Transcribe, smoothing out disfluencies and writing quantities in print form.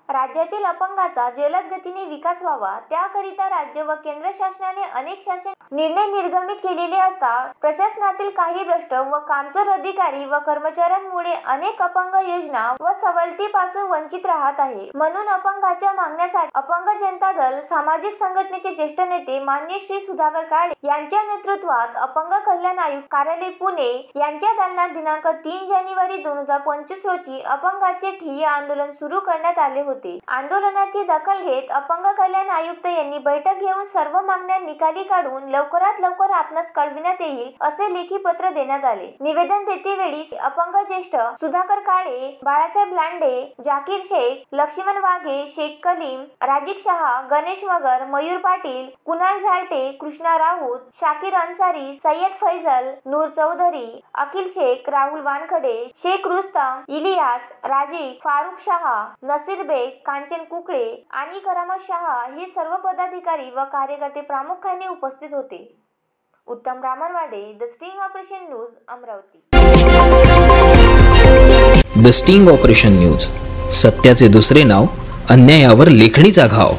राज्यातील अपंगाचा जलद गतीने विकास व्हावा त्याकरिता राज्य व केंद्र शासनाने अनेक शासन निर्णय निर्गमित केलेले असता प्रशासनातील काही भ्रष्ट व कामचोर अधिकारी व कर्मचाऱ्यांमुळे अनेक अपंग योजना व सवलतीपासून वंचित राहत आहे। म्हणून अपंगाच्या मागण्यासाठी अपंग जनता दल सामाजिक संघटनेचे ज्येष्ठ नेते माननीय श्री सुधाकर काळे यांच्या नेतृत्वात अपंग कल्याण आयुक्त कार्यालय पुणे यांच्या दालनात दिनांक 3 जानेवारी 2025 रोजी अपंगाचे ठिय्या आंदोलन सुरू करण्यात आले होते। आंदोलनाची दखल घेत अपंग कल्याण आयुक्त यांनी बैठक घेऊन सर्व मागण्या निकाली काढून लवकरात लवकर आपणास कळविण्यात येईल असे लेखी पत्र देण्यात आले। निवेदन देतेवेळी अपंग ज्येष्ठ सुधाकर काळे, बाळासाहेब लांडे, जाकीर शेख, लक्ष्मण वाघे, शेख कलीम, राजीव शहा, गणेश मगर, मयूर पाटील, कुणाल झालटे, कृष्णा राऊत, शाकीर अन्सारी, सय्यद फैजल, नूर चौधरी, अखिल शेख, राहुल वानखडे, शेख रुस्तम, इलियास, राजीव, फारुख शहा, नसीर बेग, कांचन कुकळे आणि करामत शहा हे सर्व पदाधिकारी व कार्यकर्ते प्रामुख्याने उपस्थित होते। Uttam Ramrawade, the sting operation news, Amravati. The sting operation news, सत्याचे दुसरे नाव, अन्यायावर लेखणीचा घाव।